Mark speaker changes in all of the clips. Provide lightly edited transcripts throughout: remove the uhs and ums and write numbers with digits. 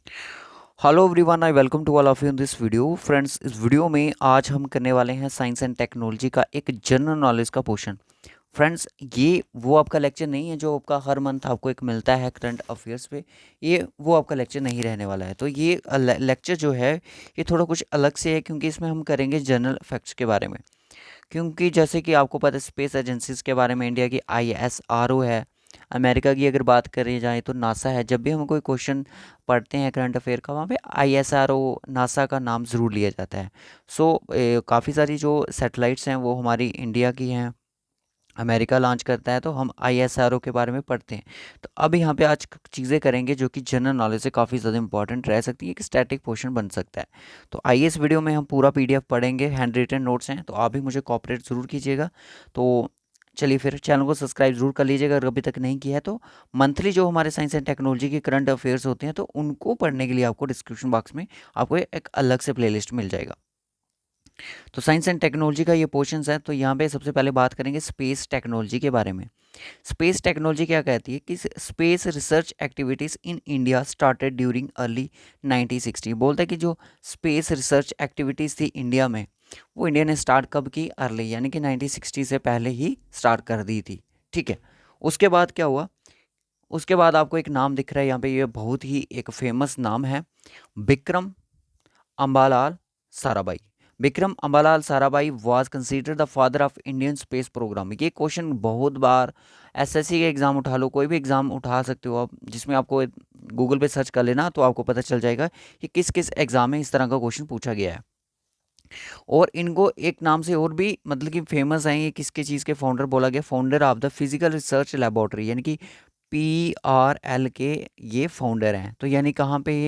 Speaker 1: Hello everyone, I welcome to all of you in this video. Friends, इस video में आज हम करने वाले हैं साइंस एंड टेक्नोलॉजी का एक जनरल नॉलेज का पोर्शन। फ्रेंड्स, ये वो आपका लेक्चर नहीं है जो आपका हर मंथ आपको एक मिलता है करंट अफेयर्स पे। ये वो आपका लेक्चर नहीं रहने वाला है। तो ये लेक्चर जो है ये थोड़ा कुछ अलग से है, क्योंकि इसमें हम करेंगे जनरल फैक्ट्स के बारे में। क्योंकि जैसे कि आपको पता है स्पेस एजेंसीज के बारे में, इंडिया की ISRO है, अमेरिका की अगर बात करी जाए तो नासा है। जब भी हम कोई क्वेश्चन पढ़ते हैं करंट अफेयर का, वहाँ पे ISRO नासा का नाम ज़रूर लिया जाता है। सो काफ़ी सारी जो सैटेलाइट्स हैं वो हमारी इंडिया की हैं, अमेरिका लॉन्च करता है, तो हम ISRO के बारे में पढ़ते हैं। तो अब यहाँ पे आज चीज़ें करेंगे जो कि जनरल नॉलेज से काफ़ी ज़्यादा इंपॉर्टेंट रह सकती है, एक स्टैटिक पोर्शन बन सकता है। तो आइए इस वीडियो में हम पूरा PDF पढ़ेंगे, हैंड रिटन नोट्स हैं, तो आप भी मुझे कॉपरेट ज़रूर कीजिएगा। तो चलिए फिर चैनल को सब्सक्राइब ज़रूर कर लीजिएगा अगर अभी तक नहीं किया है तो। मंथली जो हमारे साइंस एंड टेक्नोलॉजी के करंट अफेयर्स होते हैं, तो उनको पढ़ने के लिए आपको डिस्क्रिप्शन बॉक्स में आपको एक अलग से प्लेलिस्ट मिल जाएगा। तो साइंस एंड टेक्नोलॉजी का ये पोर्शंस है। तो यहाँ पे सबसे पहले बात करेंगे स्पेस टेक्नोलॉजी के बारे में। स्पेस टेक्नोलॉजी क्या कहती है कि space research activities in India started during early 1960। बोलता है कि जो स्पेस रिसर्च एक्टिविटीज़ थी इंडिया में, वो इंडिया ने स्टार्ट कब की? अर्ली, यानी कि 1960 से पहले ही स्टार्ट कर दी थी। ठीक है। उसके बाद क्या हुआ? उसके बाद आपको एक नाम दिख रहा है यहाँ पे, ये बहुत ही एक फेमस नाम है, Vikram Ambalal Sarabhai. Vikram Ambalal Sarabhai was considered the father of Indian space programme. ये क्वेश्चन बहुत बार SSC के एग्ज़ाम उठा लो, कोई भी एग्ज़ाम उठा सकते हो आप, जिसमें आपको गूगल पे सर्च कर लेना तो आपको पता चल जाएगा कि किस किस एग्ज़ाम में इस तरह का क्वेश्चन पूछा गया है। और इनको एक नाम से और भी मतलब कि फेमस हैं, ये किसके चीज़ के फाउंडर बोला गया? Founder of the physical research laboratory, यानी कि PRL के ये फाउंडर हैं। तो यानी कहाँ पे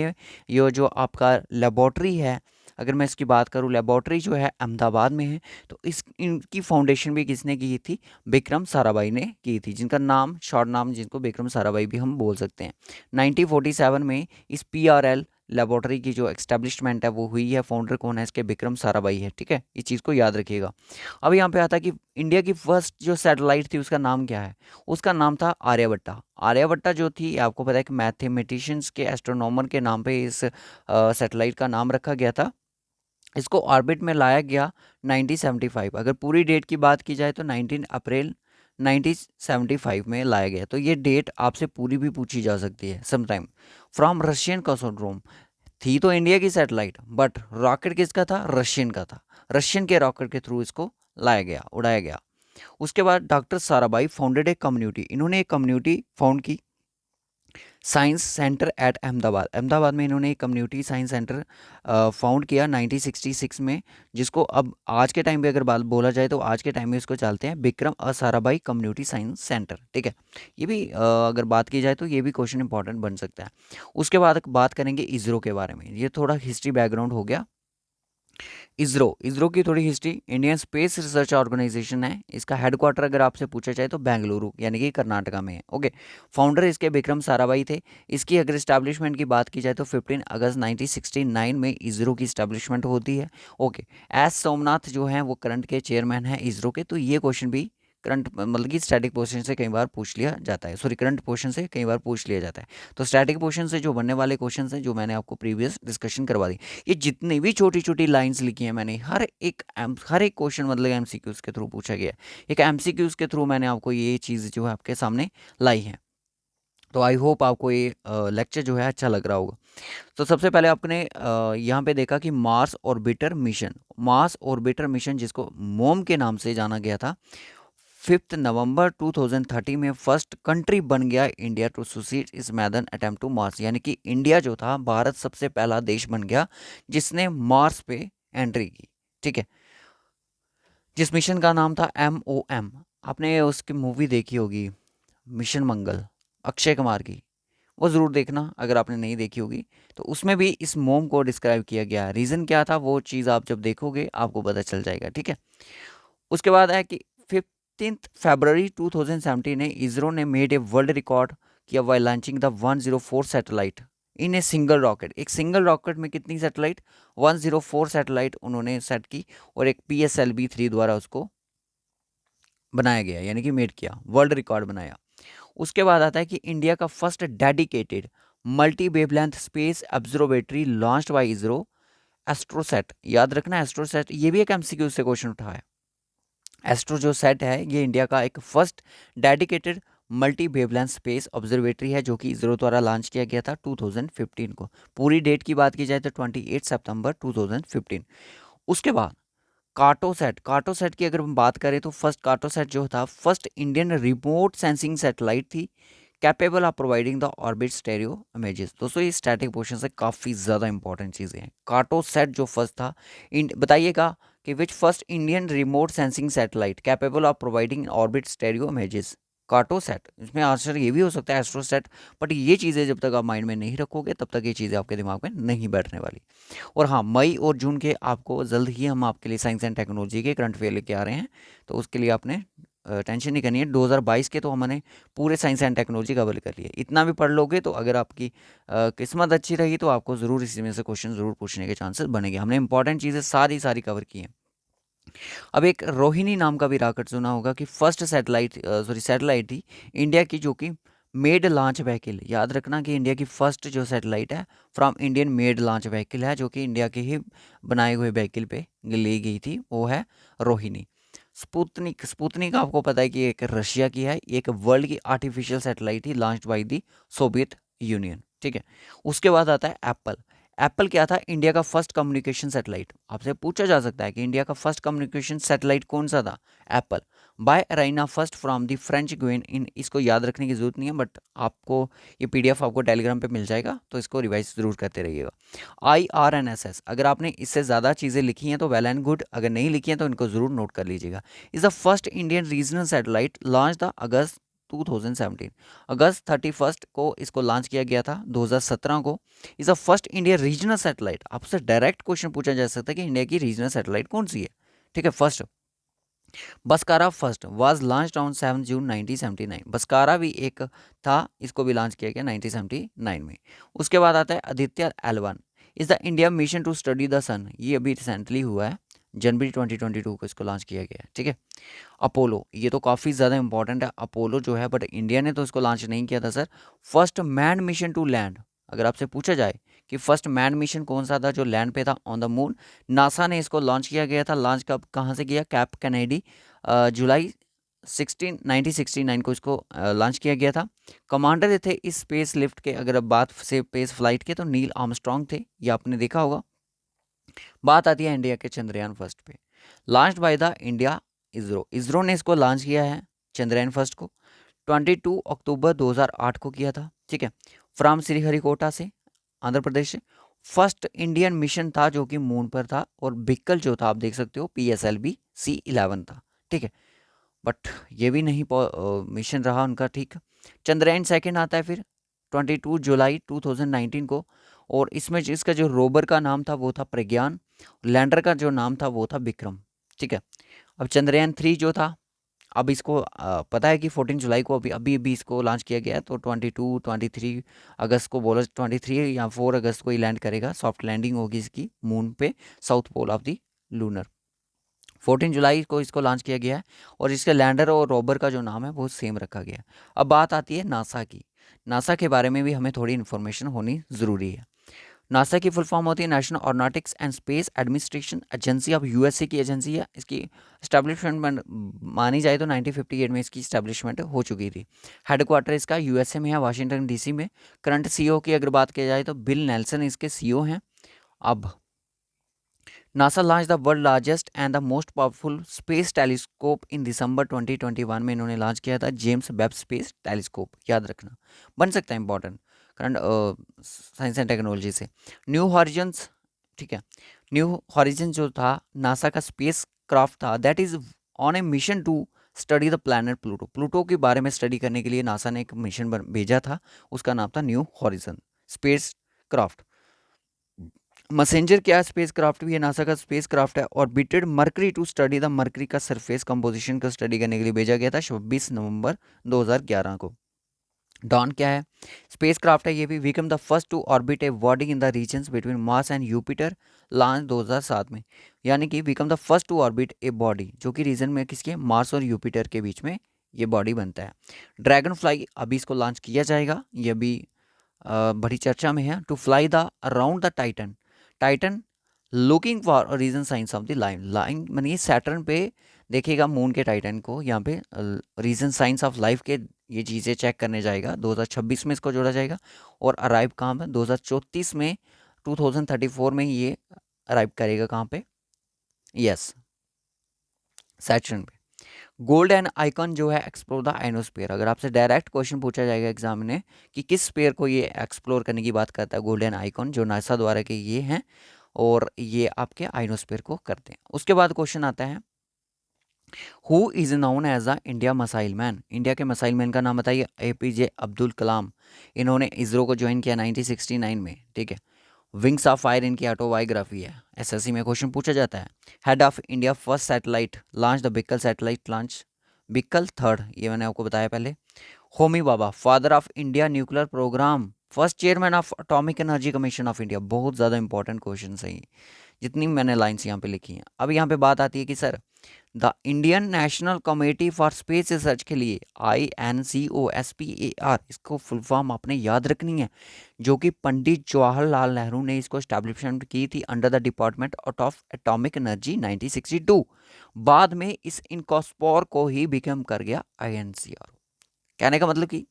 Speaker 1: ये जो आपका लेबोरेटरी है, अगर मैं इसकी बात करूँ, लेबोरेटरी जो है अहमदाबाद में है। तो इस इनकी फाउंडेशन भी किसने की थी? विक्रम साराभाई ने की थी, जिनका नाम शॉर्ट नाम जिनको विक्रम साराभाई भी हम बोल सकते हैं। 1947 में इस PRL लेबोरेटरी की जो एस्टेब्लिशमेंट है वो हुई है। फाउंडर कौन है इसके? विक्रम साराभाई है। ठीक है, इस चीज़ को याद रखिएगा। अब यहाँ पे आता है कि इंडिया की फर्स्ट जो सैटेलाइट थी उसका नाम क्या है? उसका नाम था आर्यभट्टा। आर्यभट्टा जो थी, आपको पता है कि मैथमेटिशियंस के, एस्ट्रोनॉमर के नाम पे इस सैटेलाइट का नाम रखा गया था। इसको ऑर्बिट में लाया गया 1975। अगर पूरी डेट की बात की जाए तो 19 अप्रैल 1975 में लाया गया। तो ये डेट आपसे पूरी भी पूछी जा सकती है समटाइम। From Russian cosmodrome. थी तो इंडिया की सैटेलाइट, बट रॉकेट किसका था? रशियन का था। रशियन के रॉकेट के थ्रू इसको लाया गया, उड़ाया गया। उसके बाद doctor Sarabhai founded a community. इन्होंने एक कम्युनिटी फाउंड की, science centre at Ahmedabad. Ahmedabad में इन्होंने एक कम्युनिटी साइंस सेंटर फाउंड किया 1966 में, जिसको अब आज के टाइम पे अगर बात बोला जाए तो आज के टाइम में इसको चलते हैं Vikram Sarabhai community science centre. ठीक है। ये भी अगर बात की जाए तो ये भी क्वेश्चन इंपॉर्टेंट बन सकता है। उसके बाद बात करेंगे इसरो के बारे में। ये थोड़ा हिस्ट्री बैकग्राउंड हो गया। इसरो की थोड़ी history. Indian space research organisation है, इसका हेडक्वार्टर अगर आपसे पूछा जाए तो बेंगलुरु यानी कि कर्नाटका में है। ओके। फाउंडर इसके विक्रम साराभाई थे। इसकी अगर इस्टेब्लिशमेंट की बात की जाए तो 15 अगस्त 1969 में इसरो की इस्टेब्लिशमेंट होती है। ओके। एस सोमनाथ जो हैं वो करंट के चेयरमैन हैं इसरो के। तो ये क्वेश्चन भी करंट मतलब कि स्टैटिक पोर्शन से कई बार पूछ लिया जाता है, सॉरी करंट पोर्शन से कई बार पूछ लिया जाता है। तो स्टैटिक पोर्शन से जो बनने वाले क्वेश्चन हैं, जो मैंने आपको प्रीवियस डिस्कशन करवा दी, ये जितनी भी छोटी छोटी लाइंस लिखी हैं मैंने, हर एक क्वेश्चन मतलब MCQs के थ्रू पूछा गया है। एक MCQs के थ्रू मैंने आपको ये चीज़ जो है आपके सामने लाई है। तो आई होप आपको ये लेक्चर जो है अच्छा लग रहा होगा। तो सबसे पहले आपने यहाँ पे देखा कि मार्स ऑर्बिटर मिशन जिसको मोम के नाम से जाना गया था, 5 नवंबर 2030 में फर्स्ट कंट्री बन गया इंडिया टू सुसीड इस मैदन अटेम्प्ट टू मार्स। यानी कि इंडिया जो था, भारत सबसे पहला देश बन गया जिसने मार्स पे एंट्री की। ठीक है। जिस मिशन का नाम था MOM। आपने उसकी मूवी देखी होगी, मिशन मंगल, अक्षय कुमार की। वो ज़रूर देखना अगर आपने नहीं देखी होगी। तो उसमें भी इस मोम को डिस्क्राइब किया गया। रीज़न क्या था वो चीज़ आप जब देखोगे आपको पता चल जाएगा। ठीक है। उसके बाद है कि 15 फरवरी 2017 में इसरो ने मेड ए वर्ल्ड रिकॉर्ड किया by launching the 104 satellite in a single rocket. एक सिंगल रॉकेट में कितनी सैटेलाइट? 104 सैटेलाइट उन्होंने सेट की, और एक PSLV-3 द्वारा उसको बनाया गया, यानी कि मेड किया, वर्ल्ड रिकॉर्ड बनाया। उसके बाद आता है कि इंडिया का first dedicated multi wavelength space observatory launched by ISRO, AstroSat. याद रखना एस्ट्रोसेट, ये भी एक एमसीक्यू से क्वेश्चन उठा है। एस्ट्रो जो सेट है ये इंडिया का एक first dedicated multi wavelength space observatory है जो कि इसरो द्वारा लॉन्च किया गया था 2015 को। पूरी डेट की बात की जाए तो 28 सितंबर 2015। उसके बाद कार्टोसैट, कार्टोसैट की अगर हम बात करें तो फर्स्ट कार्टोसैट जो था first Indian remote sensing satellite थी, capable of providing the orbit stereo images. दोस्तों ये स्टैटिक पोर्शन से काफ़ी ज़्यादा इंपॉर्टेंट चीज़ें हैं। कार्टोसैट जो फर्स्ट था, बताइएगा कि which first Indian remote sensing satellite capable of providing orbit stereo images. Cartosat, इसमें आंसर ये भी हो सकता है एस्ट्रोसैट, बट ये चीज़ें जब तक आप माइंड में नहीं रखोगे तब तक ये चीज़ें आपके दिमाग में नहीं बैठने वाली। और हाँ, मई और जून के आपको जल्द ही हम आपके लिए साइंस एंड टेक्नोलॉजी के करंट अफेयर लेके आ रहे हैं, तो उसके लिए आपने टेंशन नहीं करनी है। 2022 के तो हमने पूरे साइंस एंड टेक्नोलॉजी कवर कर लिए। इतना भी पढ़ लोगे तो अगर आपकी किस्मत अच्छी रही तो आपको ज़रूर इसी में से क्वेश्चन ज़रूर पूछने के चांसेस बनेंगे। हमने इंपॉर्टेंट चीज़ें सारी कवर की हैं। अब एक रोहिणी नाम का भी रॉकेट सुना होगा कि फर्स्ट सैटेलाइट थी इंडिया की जो कि मेड लॉन्च व्हीकल। याद रखना कि इंडिया की फर्स्ट जो सैटेलाइट है from Indian made launch vehicle है, जो कि इंडिया के ही बनाए हुए व्हीकल पे ली गई थी, वो है रोहिणी। स्पुतनिक, स्पुतनिक आपको पता है कि एक रशिया की है, एक वर्ल्ड की आर्टिफिशियल सैटेलाइट थी launched by the Soviet union. ठीक है। उसके बाद आता है एप्पल। एप्पल क्या था? इंडिया का फर्स्ट कम्युनिकेशन सैटेलाइट। आपसे पूछा जा सकता है कि इंडिया का फर्स्ट कम्युनिकेशन सैटेलाइट कौन सा था? Apple. By Ariane first from the French Guiana in. इसको याद रखने की जरूरत नहीं है, बट आपको ये पीडीएफ आपको टेलीग्राम पे मिल जाएगा, तो इसको रिवाइज जरूर करते रहिएगा। IRNSS, अगर आपने इससे ज़्यादा चीज़ें लिखी हैं तो वेल एंड गुड, अगर नहीं लिखी हैं तो इनको ज़रूर नोट कर लीजिएगा। Is the first Indian regional satellite launch the August 2017। अगस्त 31 को इसको लॉन्च किया गया था 2017 को। Is the first Indian regional satellite. आपसे डायरेक्ट क्वेश्चन पूछा जा सकता है कि इंडिया की रीजनल सैटेलाइट कौन सी है। ठीक है। First Bhaskara first was launched on 7 June 1979। Bhaskara भी एक था, इसको भी लॉन्च किया गया 1979 में। उसके बाद आता है Aditya L1। Is the India mission to study the sun. ये अभी रिसेंटली हुआ है, जनवरी 2022 को इसको लॉन्च किया गया है। ठीक है। अपोलो, ये तो काफ़ी ज़्यादा इंपॉर्टेंट है अपोलो जो है, बट इंडिया ने तो इसको लॉन्च नहीं किया था sir. First man mission to land, अगर आपसे पूछा जाए कि फर्स्ट मैन मिशन कौन सा था जो लैंड पे था ऑन द मून, नासा ने इसको लॉन्च किया गया था। लॉन्च कब कहाँ से किया? कैप कैनेडी, जुलाई 1969 को इसको लॉन्च किया गया था। कमांडर थे इस स्पेस लिफ्ट के, अगर अब बात से स्पेस फ्लाइट के, तो नील आर्मस्ट्रॉन्ग थे, ये आपने देखा होगा। बात आती है इंडिया के चंद्रयान फर्स्ट पे, launched by the India ISRO. ISRO ने इसको लॉन्च किया है चंद्रयान फर्स्ट को 22 अक्टूबर 2008 को किया था। ठीक है। फ्रॉम श्रीहरिकोटा से, आंध्र प्रदेश से। फर्स्ट इंडियन मिशन था जो कि मून पर था, और व्हीकल जो था आप देख सकते हो PSLV C11 था। ठीक है। बट ये भी नहीं मिशन रहा उनका। ठीक। चंद्रयान सेकंड आता है फिर 22 जुलाई 2019 को, और इसमें इसका जो रोबर का नाम था वो था प्रज्ञान, लैंडर का जो नाम था वो था विक्रम। ठीक है। अब चंद्रयान 3 जो था, अब इसको पता है कि 14 जुलाई को अभी इसको लॉन्च किया गया है, तो 23 अगस्त को बोला, 23 या 4 अगस्त को ही लैंड करेगा। सॉफ्ट लैंडिंग होगी इसकी मून पे, south pole of the lunar. 14 जुलाई को इसको लॉन्च किया गया है, और इसके लैंडर और रोबर का जो नाम है वो सेम रखा गया है। अब बात आती है नासा की। नासा के बारे में भी हमें थोड़ी इन्फॉर्मेशन होनी ज़रूरी है। नासा की फुल फॉर्म होती है national aeronautics and space administration agency. अब यूएसए की एजेंसी है। इसकी स्टैब्लिशमेंट मानी जाए तो 1958 में इसकी स्टैब्लिशमेंट हो चुकी थी। हेडक्वार्टर इसका यूएसए में है, वाशिंगटन डीसी में। करंट सीईओ की अगर बात की जाए तो बिल नेल्सन इसके सीईओ हैं। अब NASA launch the world largest and the most powerful space telescope in December 2021 में इन्होंने लॉन्च किया था, जेम्स वेब स्पेस टेलीस्कोप। याद रखना, बन सकता है important current science and technology से। न्यू हॉरिजन्स, ठीक है। न्यू हॉरिजन जो था नासा का स्पेस क्राफ्ट था, that is on a mission to study the planet Pluto. Pluto के बारे में स्टडी करने के लिए नासा ने एक मिशन भेजा था, उसका नाम था new horizon spacecraft. Messenger क्या स्पेस क्राफ्ट भी है, नासा का स्पेस क्राफ्ट है। Orbited Mercury to study the Mercury का सरफेस कंपोजिशन का स्टडी करने के लिए भेजा गया था 26 नवंबर 2011 को। डॉन क्या है? स्पेस क्राफ्ट है ये भी। Become the first to orbit a body in the regions between Mars and Jupiter, launch 2007 में। यानी कि become the first to orbit a body, जो कि रीजन में किसके? मार्स और यूपिटर के बीच में ये बॉडी बनता है। ड्रैगन फ्लाई, अभी इसको लॉन्च किया जाएगा, ये अभी बड़ी चर्चा में है। To fly the around the Titan, Titan looking for reason science of the line, line मानिए सैटर्न पे देखिएगा मून के टाइटन को, यहाँ पे रीजन साइंस ऑफ लाइफ के ये चीज़ें चेक करने जाएगा। 2026 में इसको जोड़ा जाएगा और अराइव कहाँ पे 2034 में, 2034 में ये अराइव करेगा कहाँ पे, यस सैटर्न पे। गोल्डन आइकन जो है एक्सप्लोर द आइनोस्फीयर, अगर आपसे डायरेक्ट क्वेश्चन पूछा जाएगा एग्जाम में कि किस स्पेयर को ये एक्सप्लोर करने की बात करता है, गोल्डन आइकन जो नासा द्वारा के ये हैं और ये आपके आइनोस्फीयर को करते हैं। उसके बाद क्वेश्चन आता है who is known as the India missile man, India के मिसाइल मैन का नाम बताइए। एपीजे अब्दुल कलाम, इन्होंने इसरो को ज्वाइन किया 1969 में, ठीक है। विंग्स ऑफ फायर इनकी ऑटोबायोग्राफी है, एसएससी में क्वेश्चन पूछा जाता है। Head of India first satellite launch the vehicle satellite launch, vehicle third, ये मैंने आपको बताया पहले। Homi Bhabha father of India nuclear program, first chairman of atomic energy commission of India, बहुत ज़्यादा इंपॉर्टेंट क्वेश्चन है ये, जितनी मैंने लाइन्स यहाँ पे लिखी हैं। अब यहाँ पे बात आती है कि sir the Indian national committee for space research के लिए INCOSPAR, इसको फुल फॉर्म आपने याद रखनी है, जो कि पंडित जवाहरलाल नेहरू ने इसको स्टैब्लिशमेंट की थी under the department of atomic energy 1962। बाद में इस इनकॉस्पोर को ही बिकम कर गया INCR। कहने का मतलब कि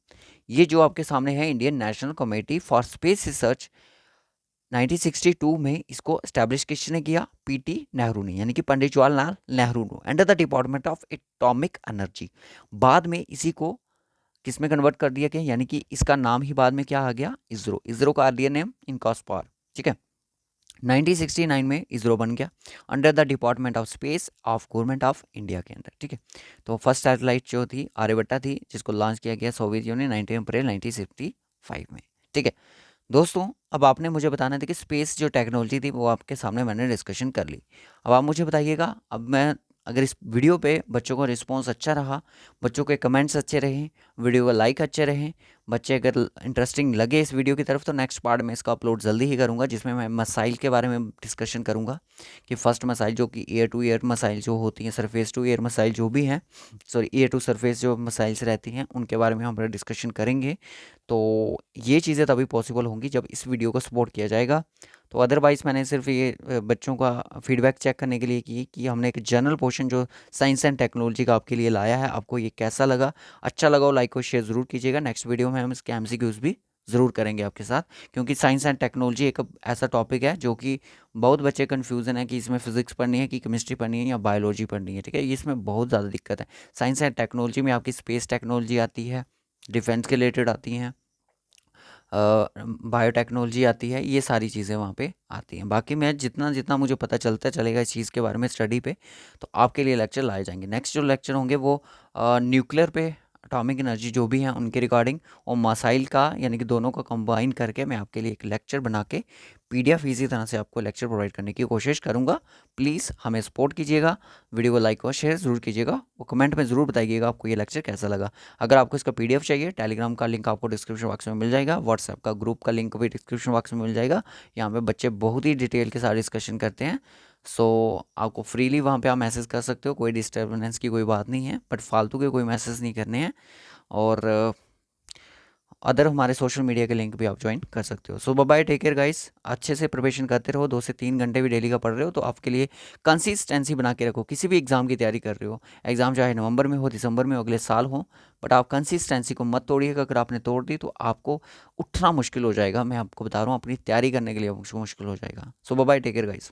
Speaker 1: ये जो आपके सामने है Indian national committee for space research, 1962 में इसको स्टैब्लिश किसने किया, पीटी नेहरू ने, यानी कि पंडित जवाहरलाल नेहरू ने, under the department of atomic energy. बाद में इसी को किस में कन्वर्ट कर दिया गया, यानी कि इसका नाम ही बाद में क्या आ गया, इसरो, इसरो का अर्लियर नेम इनकॉस्पार, ठीक है। 1969 में इसरो बन गया under the department of space of government of India के अंदर, ठीक है। तो फर्स्ट सैटेलाइट जो थी आर्यभट्टा थी, जिसको लॉन्च किया गया सोवियत यूनियन 19 अप्रैल 1965 में, ठीक है। दोस्तों अब आपने मुझे बताना था कि स्पेस जो टेक्नोलॉजी थी वो आपके सामने मैंने डिस्कशन कर ली। अब आप मुझे बताइएगा, अब मैं अगर इस वीडियो पे बच्चों का रिस्पांस अच्छा रहा, बच्चों के कमेंट्स अच्छे रहे, वीडियो का लाइक अच्छे रहे, बच्चे अगर इंटरेस्टिंग लगे इस वीडियो की तरफ, तो नेक्स्ट पार्ट में इसका अपलोड जल्दी ही करूँगा, जिसमें मैं मसाइल के बारे में डिस्कशन करूँगा कि फर्स्ट मसाइल जो कि एयर टू एयर मसाइल जो होती हैं, सरफेस टू एयर मसाइल जो भी हैं, सॉरी एयर टू सरफेस जो मसाइल्स रहती हैं उनके बारे में हम डिस्कशन करेंगे। तो ये चीज़ें तभी पॉसिबल होंगी जब इस वीडियो को सपोर्ट किया जाएगा। तो अदरवाइज़ मैंने सिर्फ ये बच्चों का फीडबैक चेक करने के लिए की कि हमने एक जनरल पोर्शन जो साइंस एंड टेक्नोलॉजी का आपके लिए लाया है, आपको ये कैसा लगा, अच्छा लगा हो लाइक और शेयर ज़रूर कीजिएगा। नेक्स्ट वीडियो में हम इसके MCQs भी ज़रूर करेंगे आपके साथ, क्योंकि साइंस एंड टेक्नोलॉजी एक ऐसा टॉपिक है जो कि बहुत बच्चे कन्फ्यूज़न है कि इसमें फिजिक्स पढ़नी है कि केमिस्ट्री पढ़नी है या बायोलॉजी पढ़नी है, ठीक है। ये इसमें बहुत ज़्यादा दिक्कत है। साइंस एंड टेक्नोलॉजी में आपकी स्पेस टेक्नोलॉजी आती है, डिफेंस के रिलेटेड आती हैं, बायोटेक्नोलॉजी आती है, ये सारी चीज़ें वहाँ पे आती हैं। बाकी मैं जितना जितना मुझे पता चलता चलेगा इस चीज़ के बारे में स्टडी पे, तो आपके लिए लेक्चर लाए जाएंगे। नेक्स्ट जो लेक्चर होंगे वो न्यूक्लियर पे, एटॉमिक एनर्जी जो भी हैं उनके रिगार्डिंग, और मसाइल का यानी कि दोनों को कंबाइन करके मैं आपके लिए एक लेक्चर बना के PDF इसी तरह से आपको लेक्चर प्रोवाइड करने की कोशिश करूँगा। प्लीज़ हमें सपोर्ट कीजिएगा, वीडियो को लाइक और शेयर ज़रूर कीजिएगा, वो कमेंट में ज़रूर बताइएगा आपको ये लेक्चर कैसा लगा। अगर आपको इसका PDF चाहिए, टेलीग्राम का लिंक आपको डिस्क्रिप्शन बॉक्स में मिल जाएगा, व्हाट्सएप का ग्रुप का लिंक भी डिस्क्रिप्शन बॉक्स में मिल जाएगा। यहाँ पे बच्चे बहुत ही डिटेल के साथ डिस्कशन करते हैं, सो आपको फ्रीली वहाँ पे आप मैसेज कर सकते हो, कोई डिस्टर्बेंस की कोई बात नहीं है, बट फालतू के कोई मैसेज नहीं करने हैं। और अदर हमारे सोशल मीडिया के लिंक भी आप ज्वाइन कर सकते हो। सो बाय, टेक केयर गाइस, अच्छे से प्रिपरेशन करते रहो, 2 से 3 घंटे भी डेली का पढ़ रहे हो तो आपके लिए कंसिस्टेंसी बना के रखो। किसी भी एग्ज़ाम की तैयारी कर रहे हो, एग्ज़ाम चाहे नवंबर में हो, दिसंबर में हो, अगले साल हो, बट आप कंसिस्टेंसी को मत तोड़िएगा। अगर आपने तोड़ दी तो आपको उठना मुश्किल हो जाएगा, मैं आपको बता रहा हूँ, अपनी तैयारी करने के लिए मुश्किल हो जाएगा। सो बाय, टेक केयर गाइस।